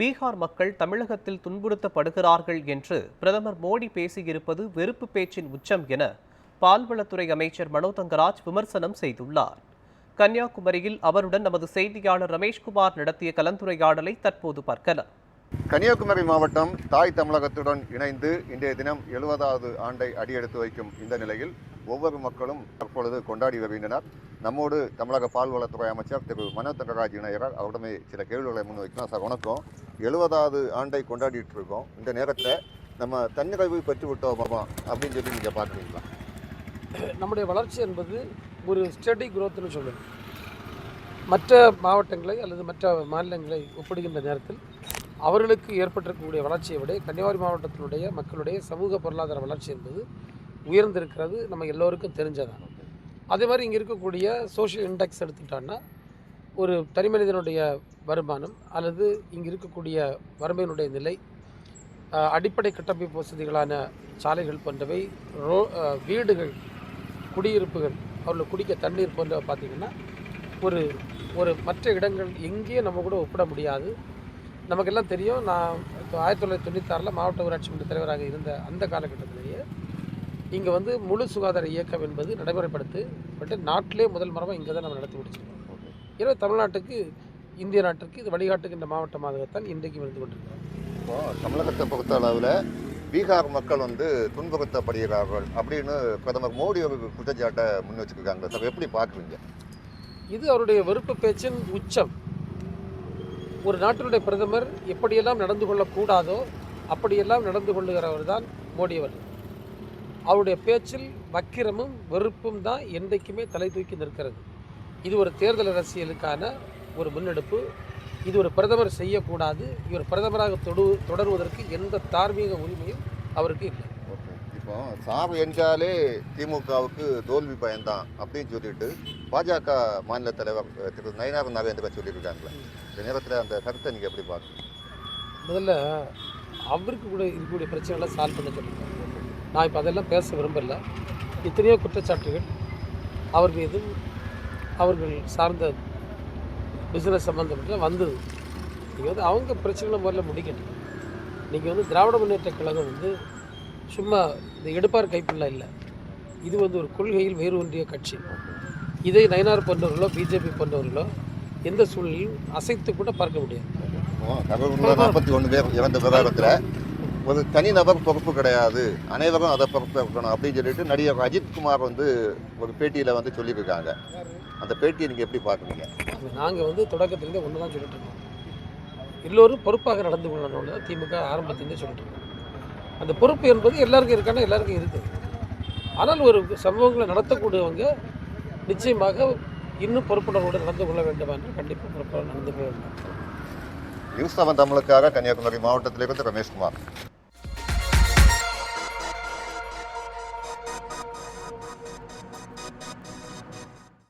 பீகார் மக்கள் தமிழகத்தில் துன்புறுத்தப்படுகிறார்கள் என்று பிரதமர் மோடி பேசியிருப்பது வெறுப்பு பேச்சின் உச்சம் என பால்வளத்துறை அமைச்சர் மனோ தங்கராஜ் விமர்சனம் செய்துள்ளார். கன்னியாகுமரியில் அவருடன் நமது செய்தியாளர் ரமேஷ்குமார் நடத்திய கலந்துரையாடலை தற்போது பார்க்கலாம். கன்னியாகுமரி மாவட்டம் தாய் தமிழகத்துடன் இணைந்து இன்றைய தினம் 70வது ஆண்டை அடியெடுத்து வைக்கும் இந்த நிலையில் ஒவ்வொரு மக்களும் தற்பொழுது கொண்டாடி வருகின்றனர். நம்மோடு தமிழக பால்வளத்துறை அமைச்சர் திரு மனோ தங்கராஜ் இணையர். அவருடமே சில கேள்விகளை முன்வைக்கலாம். சார் வணக்கம். 70வது ஆண்டை கொண்டாடிட்டு இருக்கோம். இந்த நேரத்தில் நம்ம தன்னிறைவு பெற்று விட்டோமா அப்படின்னு சொல்லி நீங்கள் பார்க்குறீங்களா? நம்முடைய வளர்ச்சி என்பது ஒரு ஸ்டடி குரோத்னு சொல்லுது. மற்ற மாவட்டங்களை அல்லது மற்ற மாநிலங்களை ஒப்பிடுகின்ற நேரத்தில் அவர்களுக்கு ஏற்பட்டிருக்கக்கூடிய வளர்ச்சியை விட கன்னியாகுமரி மாவட்டத்தினுடைய மக்களுடைய சமூக பொருளாதார வளர்ச்சி என்பது உயர்ந்திருக்கிறது. நம்ம எல்லோருக்கும் தெரிஞ்சதான். அதே மாதிரி இங்கே இருக்கக்கூடிய சோஷியல் இண்டெக்ஸ் எடுத்துக்கிட்டோன்னா ஒரு தனி மனிதனுடைய வருமானம் அல்லது இங்கே இருக்கக்கூடிய வறுமையினுடைய நிலை, அடிப்படை கட்டமைப்பு வசதிகளான சாலைகள் போன்றவை, வீடுகள், குடியிருப்புகள், அவர்கள் குடிக்க தண்ணீர் போன்றவை பார்த்திங்கன்னா ஒரு ஒரு மற்ற இடங்கள் எங்கேயும் நம்ம கூட ஒப்பிட முடியாது. நமக்கெல்லாம் தெரியும். நான் 1996 மாவட்ட ஊராட்சி மன்ற தலைவராக இருந்த அந்த காலகட்டத்திலேயே இங்கே முழு சுகாதார இயக்கம் என்பது நடைமுறைப்படுத்தப்பட்டு நாட்டிலே முதல் முறையாக இங்கே தான் நம்ம நடத்தி முடிச்சிருக்கோம். எனவே தமிழ்நாட்டுக்கு, இந்திய நாட்டிற்கு இது வழிகாட்டுகின்ற மாவட்டமாகத்தான் இன்றைக்கு இருந்து கொண்டிருக்கிறோம். இப்போது தமிழகத்தை பொறுத்த அளவில் பீகார் மக்கள் துன்புறுத்தப்படுகிறார்கள் அப்படின்னு பிரதமர் மோடி ஒரு குற்றச்சாட்டை முன் வச்சுருக்காங்க. சார் எப்படி பார்க்குறீங்க? இது அவருடைய வெறுப்பு பேச்சின் உச்சம். ஒரு நாட்டினுடைய பிரதமர் எப்படியெல்லாம் நடந்து கொள்ளக்கூடாதோ அப்படியெல்லாம் நடந்து கொள்ளுகிறவர் தான் மோடி அவர்கள். அவருடைய பேச்சில் வக்கிரமும் வெறுப்பும் தான் என்றைக்குமே தலை தூக்கி நிற்கிறது. இது ஒரு தேர்தல் அரசியலுக்கான ஒரு முன்னெடுப்பு. இது ஒரு பிரதமர் செய்யக்கூடாது. இவர் பிரதமராக தொடருவதற்கு எந்த தார்மீக உரிமையும் அவருக்கு இல்லை. இப்போ சார் என்றாலே திமுகவுக்கு தோல்வி பயன்தான் அப்படின்னு சொல்லிட்டு பாஜக மாநில தலைவர் திரு நயினார் நாகேந்திரன் சொல்லியிருக்காங்களே, இந்த நேரத்தில் அந்த கருத்தை நீங்கள் எப்படி பார்க்குறீங்க? முதல்ல அவருக்கு கூட இருக்கக்கூடிய பிரச்சனைகளை சால்வ் பண்ண சொல்லியிருக்காங்க. நான் இப்போ அதெல்லாம் பேச விரும்பலை. எத்தனையோ குற்றச்சாட்டுகள் அவர் மீதும் அவர்கள் சார்ந்த பிஸ்னஸ் சம்மந்தப்பட்ட வந்தது. நீங்கள் அவங்க பிரச்சனைகளை முதல்ல முடிக்கணும். நீங்கள் திராவிட முன்னேற்ற கழகம் சும்மா இந்த எடுப்பார் கைப்பிள்ளை இல்லை. இது ஒரு கொள்கையில் வேறு ஒன்றிய கட்சி. இதை நயினார் போன்றவர்களோ பிஜேபி போன்றவர்களோ எந்த சூழ்நிலையும் அசைத்து கூட பார்க்க முடியாது. 41 பேர் இறந்த விவகாரத்தில் ஒரு தனிநபர் பொறுப்பு கிடையாது, அனைவரும் அதை பொறுப்பு இருக்கணும் அப்படின்னு சொல்லிட்டு நடிகர் அஜித்குமார் ஒரு பேட்டியில் சொல்லியிருக்காங்க. அந்த பேட்டியை நீங்கள் எப்படி பார்க்குறீங்க? நாங்கள் தொடக்கத்திலேருந்து ஒன்று தான் சொல்லிட்டு இருக்கோம். எல்லோரும் பொறுப்பாக நடந்து கொள்ளணும்னு திமுக ஆரம்பத்திலேருந்தே சொல்லிட்டு இருக்கோம். அந்த பொறுப்பு என்பது எல்லாருக்கும் இருக்கானா, எல்லாருக்கும் இருக்குது. ஆனால் ஒரு சம்பவங்களை நடத்தக்கூடியவங்க நிச்சயமாக இன்னும் பொறுப்புணர்வோடு நடந்து கொள்ள வேண்டும் என்று கண்டிப்பாக பொறுப்பாக நடந்து கொள்ள வேண்டும். நியூஸ் 7 தமிழுக்காக கன்னியாகுமரி மாவட்டத்திலிருந்து ரமேஷ்குமார்.